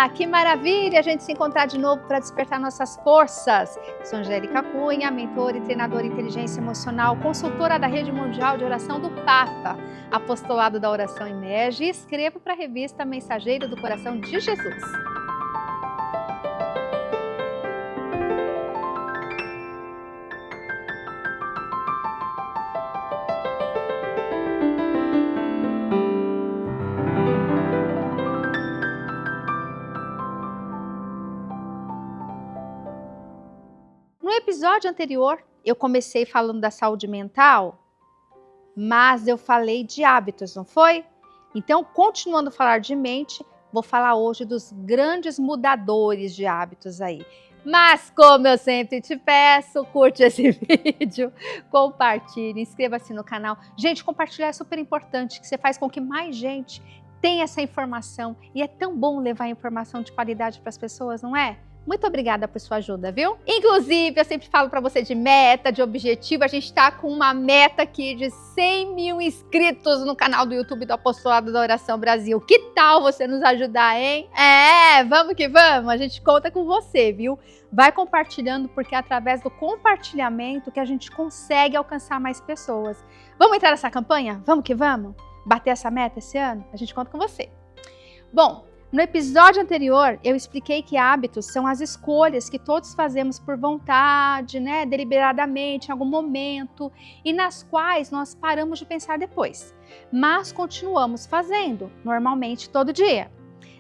Que maravilha a gente se encontrar de novo para despertar nossas forças. Sou Angélica Cunha, mentora e treinadora em inteligência emocional, consultora da Rede Mundial de Oração do Papa, apostolado da Oração Emerge e escrevo para a revista Mensageiro do Coração de Jesus. No episódio anterior, eu comecei falando da saúde mental, mas eu falei de hábitos, não foi? Então, continuando a falar de mente, vou falar hoje dos grandes mudadores de hábitos aí. Mas, como eu sempre te peço, curte esse vídeo, compartilhe, inscreva-se no canal. Gente, compartilhar é super importante, que você faz com que mais gente tenha essa informação. E é tão bom levar informação de qualidade para as pessoas, não é? Muito obrigada por sua ajuda, viu? Inclusive, eu sempre falo para você de meta, de objetivo. A gente está com uma meta aqui de 100 mil inscritos no canal do YouTube do Apostolado da Oração Brasil. Que tal você nos ajudar, hein? Vamos que vamos. A gente conta com você, viu? Vai compartilhando, porque é através do compartilhamento que a gente consegue alcançar mais pessoas. Vamos entrar nessa campanha? Vamos que vamos? Bater essa meta esse ano? A gente conta com você. Bom, no episódio anterior, eu expliquei que hábitos são as escolhas que todos fazemos por vontade, deliberadamente, em algum momento, e nas quais nós paramos de pensar depois, mas continuamos fazendo, normalmente todo dia.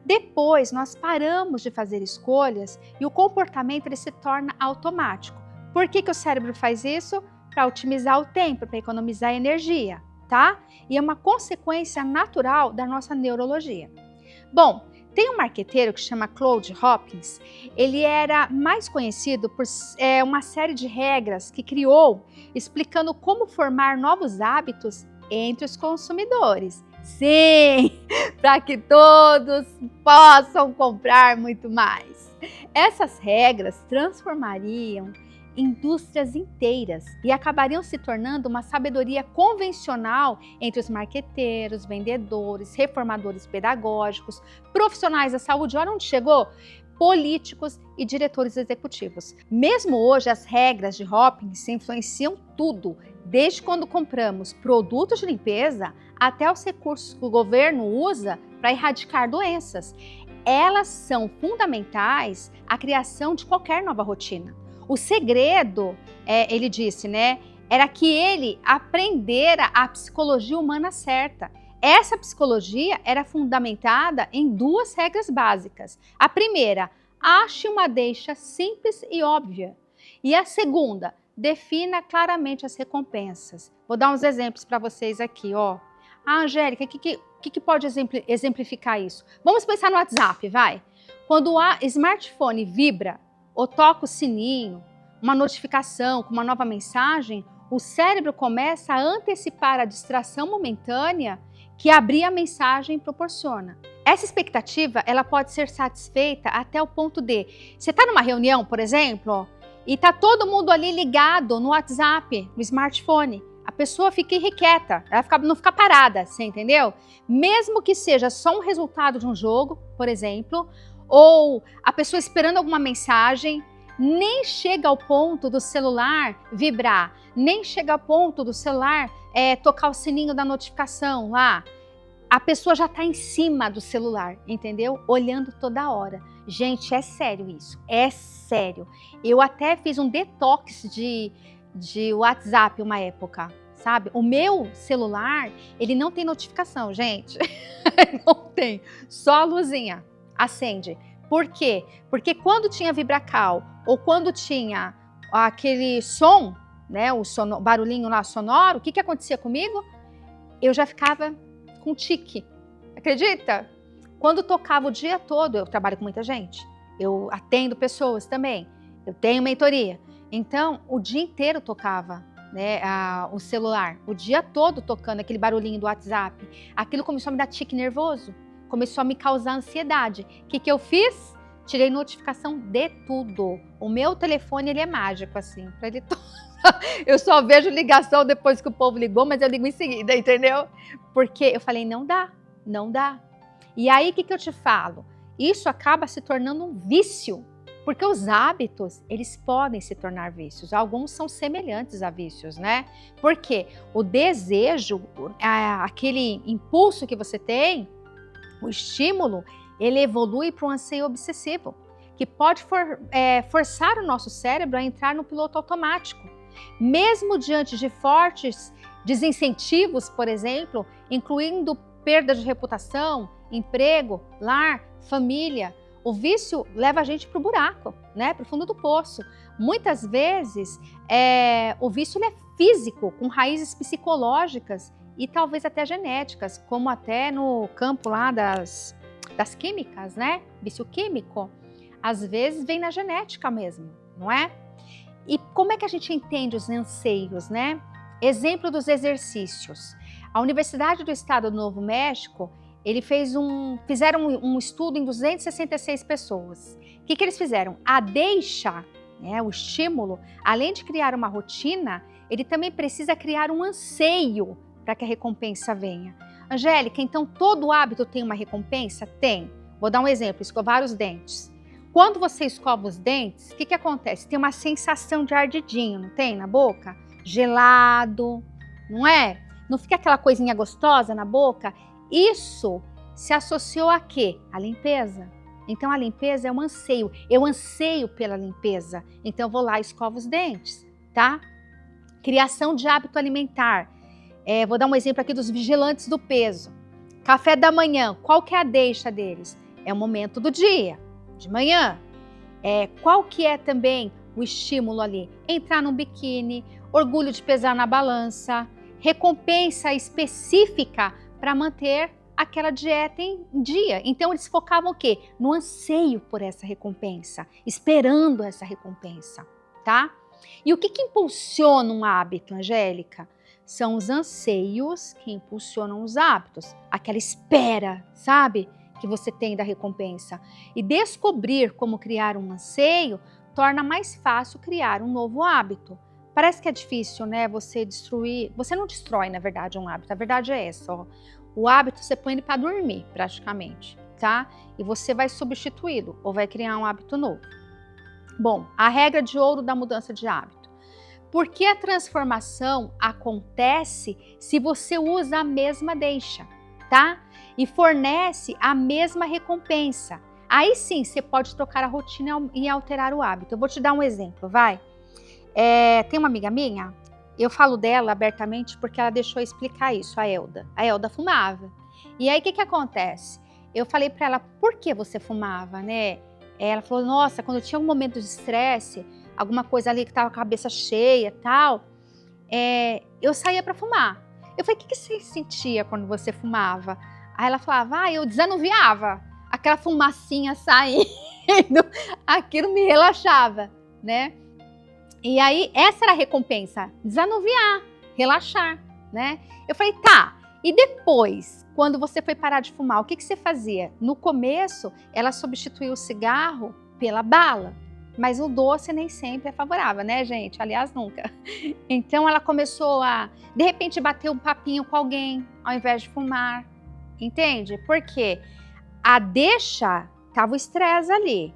Depois, nós paramos de fazer escolhas e o comportamento ele se torna automático. Por que o cérebro faz isso? Para otimizar o tempo, para economizar energia, tá? E é uma consequência natural da nossa neurologia. Bom, tem um marqueteiro que chama Claude Hopkins. Ele era mais conhecido por uma série de regras que criou, explicando como formar novos hábitos entre os consumidores. Sim, para que todos possam comprar muito mais. Essas regras transformariam indústrias inteiras e acabariam se tornando uma sabedoria convencional entre os marqueteiros, vendedores, reformadores pedagógicos, profissionais da saúde, olha onde chegou, políticos e diretores executivos. Mesmo hoje, as regras de Hopkins influenciam tudo, desde quando compramos produtos de limpeza até os recursos que o governo usa para erradicar doenças. Elas são fundamentais à criação de qualquer nova rotina. O segredo, ele disse, era que ele aprendera a psicologia humana certa. Essa psicologia era fundamentada em duas regras básicas. A primeira, ache uma deixa simples e óbvia. E a segunda, defina claramente as recompensas. Vou dar uns exemplos para vocês aqui, ó. Angélica, o que pode exemplificar isso? Vamos pensar no WhatsApp, vai. Quando o smartphone vibra, ou toca o sininho, uma notificação com uma nova mensagem, o cérebro começa a antecipar a distração momentânea que abrir a mensagem proporciona. Essa expectativa ela pode ser satisfeita até o ponto de, você está numa reunião, por exemplo, e está todo mundo ali ligado no WhatsApp, no smartphone. A pessoa fica irrequieta, ela não fica parada, você entendeu? Mesmo que seja só um resultado de um jogo, por exemplo, ou a pessoa esperando alguma mensagem, nem chega ao ponto do celular vibrar, nem chega ao ponto do celular tocar o sininho da notificação lá. A pessoa já está em cima do celular, entendeu? Olhando toda hora. Gente, é sério isso, é sério. Eu até fiz um detox de WhatsApp uma época, sabe? O meu celular, ele não tem notificação, gente. Não tem, só a luzinha acende. Por quê? Porque quando tinha vibracal ou quando tinha aquele som, o barulhinho lá sonoro, o que acontecia comigo? Eu já ficava com tique. Acredita? Quando tocava o dia todo, eu trabalho com muita gente, eu atendo pessoas também, eu tenho mentoria. Então, o dia inteiro tocava o celular, o dia todo tocando aquele barulhinho do WhatsApp. Aquilo começou a me dar tique nervoso. Começou a me causar ansiedade. O que eu fiz? Tirei notificação de tudo. O meu telefone, ele é mágico, assim. Eu só vejo ligação depois que o povo ligou, mas eu ligo em seguida, entendeu? Porque eu falei, não dá. E aí, o que eu te falo? isso acaba se tornando um vício, porque os hábitos, eles podem se tornar vícios. Alguns são semelhantes a vícios, né? Porque o desejo, aquele impulso que você tem, o estímulo, ele evolui para um anseio obsessivo, que pode forçar o nosso cérebro a entrar no piloto automático. Mesmo diante de fortes desincentivos, por exemplo, incluindo perda de reputação, emprego, lar, família, o vício leva a gente para o buraco, né? Para o fundo do poço. Muitas vezes, o vício ele é físico, com raízes psicológicas e talvez até genéticas, como até no campo lá das químicas, né? Vício químico, às vezes vem na genética mesmo, não é? E como é que a gente entende os anseios, né? Exemplo dos exercícios. A Universidade do Estado do Novo México, fizeram um estudo em 266 pessoas. O que eles fizeram? A deixa, né, o estímulo, além de criar uma rotina, ele também precisa criar um anseio para que a recompensa venha. Angélica, então todo hábito tem uma recompensa? Tem. Vou dar um exemplo, escovar os dentes. Quando você escova os dentes, o que acontece? Tem uma sensação de ardidinho, não tem na boca? Gelado, não é? Não fica aquela coisinha gostosa na boca? Isso se associou a quê? A limpeza. Então a limpeza é um anseio. Eu anseio pela limpeza. Então eu vou lá e escovo os dentes, tá? Criação de hábito alimentar. Vou dar um exemplo aqui dos vigilantes do peso. Café da manhã, qual que é a deixa deles? É o momento do dia, de manhã. Qual que é também o estímulo ali? Entrar num biquíni, orgulho de pesar na balança, recompensa específica para manter aquela dieta em dia. Então eles focavam o quê? No anseio por essa recompensa, esperando essa recompensa, tá? E o que impulsiona um hábito, Angélica? São os anseios que impulsionam os hábitos, aquela espera, sabe? Que você tem da recompensa. E descobrir como criar um anseio torna mais fácil criar um novo hábito. Parece que é difícil, né? Você não destrói, na verdade, um hábito. A verdade é essa, ó. O hábito você põe ele para dormir, praticamente, tá? E você vai substituí-lo ou vai criar um hábito novo. Bom, a regra de ouro da mudança de hábito. Porque a transformação acontece se você usa a mesma deixa, tá? E fornece a mesma recompensa. Aí sim, você pode trocar a rotina e alterar o hábito. Eu vou te dar um exemplo, vai? Tem uma amiga minha, eu falo dela abertamente porque ela deixou eu explicar isso, a Elda. A Elda fumava. E aí, o que acontece? Eu falei para ela, por que você fumava, né? Ela falou, nossa, quando eu tinha um momento de estresse, alguma coisa ali que tava com a cabeça cheia e tal, eu saía para fumar. Eu falei, o que você sentia quando você fumava? Aí ela falava, eu desanuviava, aquela fumacinha saindo, aquilo me relaxava, né? E aí, essa era a recompensa, desanuviar, relaxar, né? Eu falei, tá, e depois, quando você foi parar de fumar, o que você fazia? No começo, ela substituiu o cigarro pela bala, mas o doce nem sempre é favorável, né, gente? Aliás, nunca. Então, ela começou a, de repente, bater um papinho com alguém, ao invés de fumar, entende? Porque a deixa, tava o estresse ali.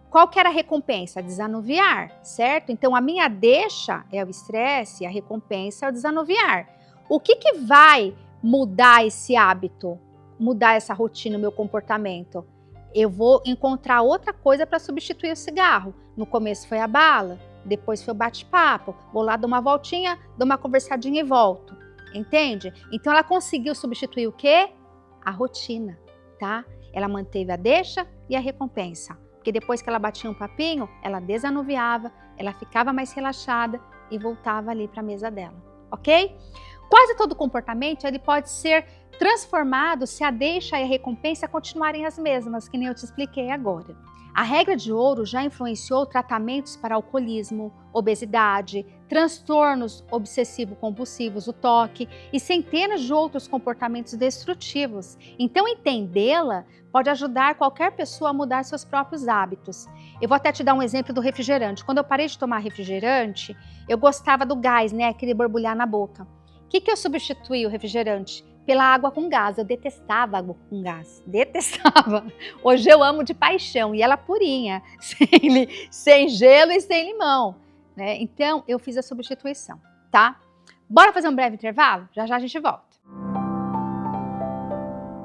Qual que era a recompensa? Desanuviar, certo? Então, a minha deixa é o estresse e a recompensa é o desanuviar. O que vai mudar esse hábito, mudar essa rotina, o meu comportamento? Eu vou encontrar outra coisa para substituir o cigarro. No começo foi a bala, depois foi o bate-papo. Vou lá, dou uma voltinha, dou uma conversadinha e volto. Entende? Então, ela conseguiu substituir o quê? A rotina, tá? Ela manteve a deixa e a recompensa. Porque depois que ela batia um papinho, ela desanuviava, ela ficava mais relaxada e voltava ali para a mesa dela, ok? Quase todo comportamento ele pode ser transformado se a deixa e a recompensa continuarem as mesmas, que nem eu te expliquei agora. A regra de ouro já influenciou tratamentos para alcoolismo, obesidade, transtornos obsessivo-compulsivos, o toque e centenas de outros comportamentos destrutivos. Então, entendê-la pode ajudar qualquer pessoa a mudar seus próprios hábitos. Eu vou até te dar um exemplo do refrigerante. Quando eu parei de tomar refrigerante, eu gostava do gás, né? Aquele borbulhar na boca. O que eu substituí o refrigerante? pela água com gás. Eu detestava água com gás, detestava. Hoje eu amo de paixão, e ela purinha, sem gelo e sem limão, né? Então eu fiz a substituição, tá? Bora fazer um breve intervalo? Já já a gente volta.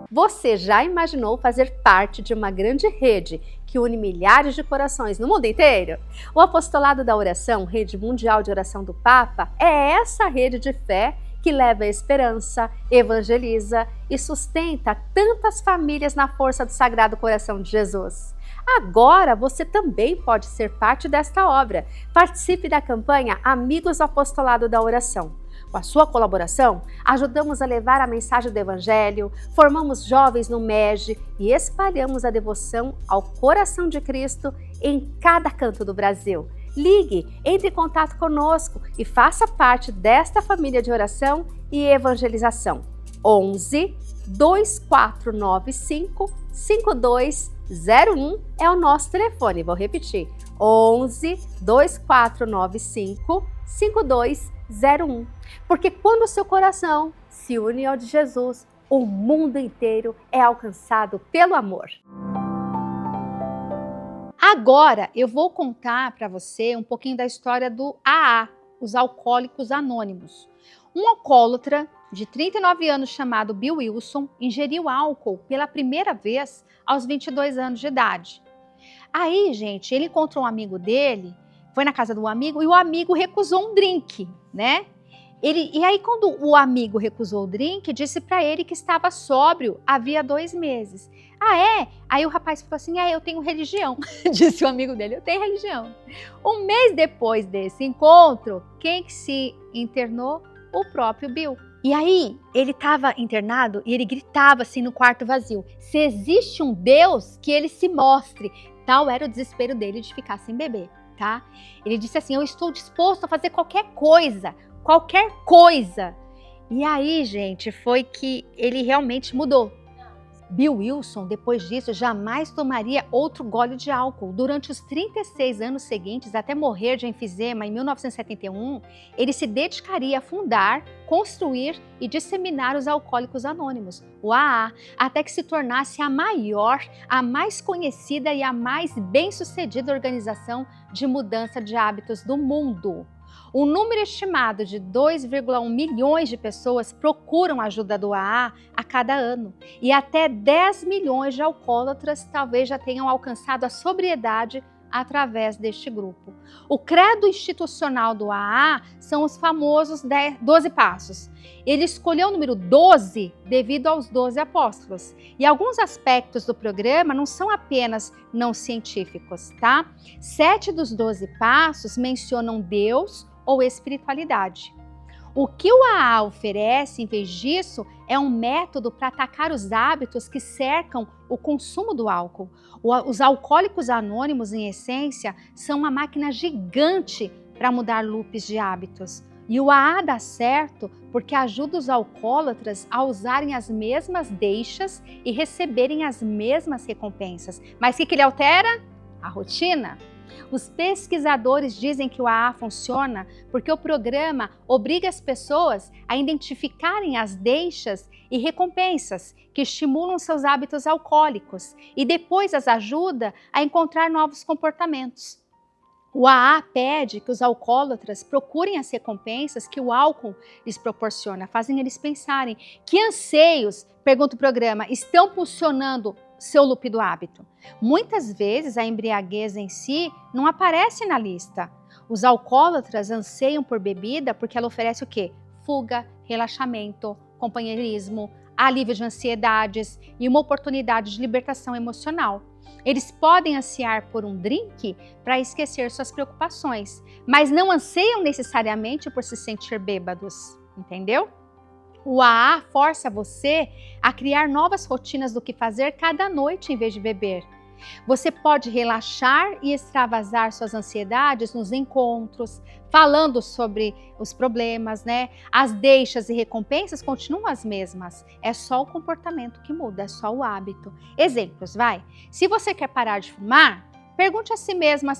Você já imaginou fazer parte de uma grande rede que une milhares de corações no mundo inteiro? O Apostolado da Oração, Rede Mundial de Oração do Papa, é essa rede de fé que leva a esperança, evangeliza e sustenta tantas famílias na força do Sagrado Coração de Jesus. Agora você também pode ser parte desta obra. Participe da campanha Amigos do Apostolado da Oração. Com a sua colaboração, ajudamos a levar a mensagem do Evangelho, formamos jovens no MEG e espalhamos a devoção ao coração de Cristo em cada canto do Brasil. Ligue, entre em contato conosco e faça parte desta família de oração e evangelização. 11 2495 5201 é o nosso telefone. Vou repetir. 11 2495 5201. Porque quando o seu coração se une ao de Jesus, o mundo inteiro é alcançado pelo amor. Agora eu vou contar para você um pouquinho da história do AA, os Alcoólicos Anônimos. Um alcoólatra de 39 anos chamado Bill Wilson ingeriu álcool pela primeira vez aos 22 anos de idade. Aí, gente, ele encontrou um amigo dele, foi na casa do amigo e o amigo recusou um drink, né? E aí, quando o amigo recusou o drink, disse para ele que estava sóbrio havia 2 meses. Ah, é? Aí o rapaz falou assim, eu tenho religião. Disse o amigo dele, eu tenho religião. Um mês depois desse encontro, quem que se internou? O próprio Bill. E aí, ele estava internado e ele gritava assim no quarto vazio, se existe um Deus, que ele se mostre. Tal era o desespero dele de ficar sem beber, tá? Ele disse assim, eu estou disposto a fazer qualquer coisa. E aí, gente, foi que ele realmente mudou. Bill Wilson, depois disso, jamais tomaria outro gole de álcool. Durante os 36 anos seguintes, até morrer de enfisema em 1971, ele se dedicaria a fundar, construir e disseminar os Alcoólicos Anônimos, o AA, até que se tornasse a maior, a mais conhecida e a mais bem-sucedida organização de mudança de hábitos do mundo. Um número estimado de 2,1 milhões de pessoas procuram a ajuda do AA a cada ano e até 10 milhões de alcoólatras talvez já tenham alcançado a sobriedade através deste grupo. O credo institucional do AA são os famosos 12 passos. Ele escolheu o número 12 devido aos 12 apóstolos. E alguns aspectos do programa não são apenas não científicos, tá? 7 dos 12 passos mencionam Deus ou espiritualidade. O que o AA oferece, em vez disso, é um método para atacar os hábitos que cercam o consumo do álcool. Os Alcoólicos Anônimos, em essência, são uma máquina gigante para mudar loops de hábitos. E o AA dá certo porque ajuda os alcoólatras a usarem as mesmas deixas e receberem as mesmas recompensas. Mas o que ele altera? A rotina. Os pesquisadores dizem que o AA funciona porque o programa obriga as pessoas a identificarem as deixas e recompensas que estimulam seus hábitos alcoólicos e depois as ajuda a encontrar novos comportamentos. O AA pede que os alcoólatras procurem as recompensas que o álcool lhes proporciona, fazem eles pensarem que anseios, pergunta o programa, estão pulsionando seu loop do hábito. Muitas vezes a embriaguez em si não aparece na lista. Os alcoólatras anseiam por bebida porque ela oferece o quê? Fuga, relaxamento, companheirismo, alívio de ansiedades e uma oportunidade de libertação emocional. Eles podem ansiar por um drink para esquecer suas preocupações, mas não anseiam necessariamente por se sentir bêbados, entendeu? O AA força você a criar novas rotinas do que fazer cada noite em vez de beber. Você pode relaxar e extravasar suas ansiedades nos encontros, falando sobre os problemas, né? As deixas e recompensas continuam as mesmas. É só o comportamento que muda, é só o hábito. Exemplos, vai. Se você quer parar de fumar, pergunte a si mesma,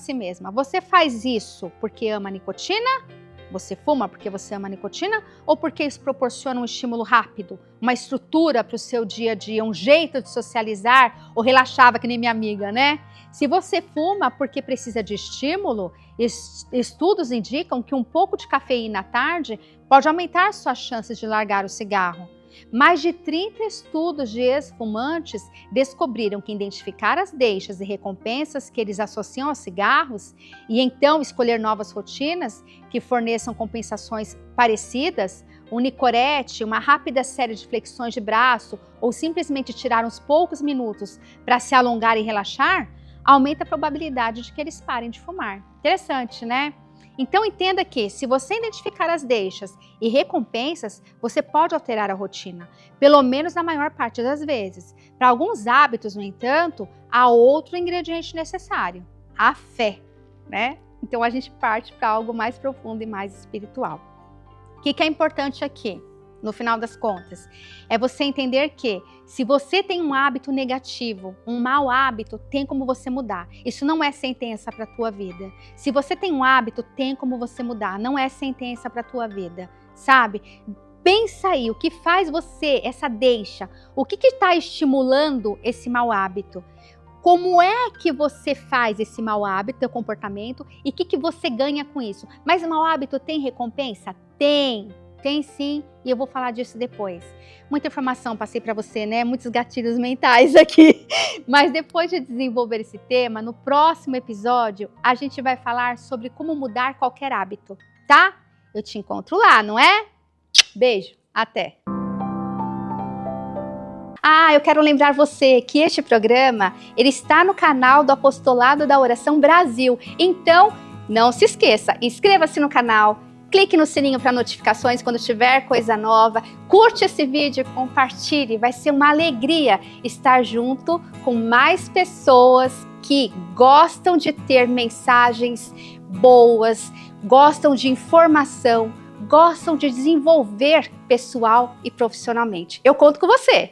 você faz isso porque ama a nicotina Você fuma porque você ama a nicotina ou porque isso proporciona um estímulo rápido, uma estrutura para o seu dia a dia, um jeito de socializar ou relaxava, que nem minha amiga, né? Se você fuma porque precisa de estímulo, estudos indicam que um pouco de cafeína à tarde pode aumentar suas chances de largar o cigarro. Mais de 30 estudos de ex-fumantes descobriram que identificar as deixas e recompensas que eles associam aos cigarros e então escolher novas rotinas que forneçam compensações parecidas, um nicorete, uma rápida série de flexões de braço ou simplesmente tirar uns poucos minutos para se alongar e relaxar, aumenta a probabilidade de que eles parem de fumar. Interessante, né? Então entenda que, se você identificar as deixas e recompensas, você pode alterar a rotina, pelo menos na maior parte das vezes. Para alguns hábitos, no entanto, há outro ingrediente necessário, a fé, né? Então a gente parte para algo mais profundo e mais espiritual. O que é importante aqui? No final das contas, é você entender que se você tem um hábito negativo, um mau hábito, tem como você mudar. Isso não é sentença para a tua vida. Se você tem um hábito, tem como você mudar. Não é sentença para a tua vida, sabe? Pensa aí, o que faz você, essa deixa? O que está estimulando esse mau hábito? Como é que você faz esse mau hábito, teu comportamento, e o que você ganha com isso? Mas o mau hábito tem recompensa? Tem. Tem sim, e eu vou falar disso depois. Muita informação passei para você, né? Muitos gatilhos mentais aqui. Mas depois de desenvolver esse tema, no próximo episódio, a gente vai falar sobre como mudar qualquer hábito, tá? Eu te encontro lá, não é? Beijo, até! Eu quero lembrar você que este programa, ele está no canal do Apostolado da Oração Brasil. Então, não se esqueça, inscreva-se no canal, clique no sininho para notificações quando tiver coisa nova, curte esse vídeo, compartilhe, vai ser uma alegria estar junto com mais pessoas que gostam de ter mensagens boas, gostam de informação, gostam de desenvolver pessoal e profissionalmente. Eu conto com você!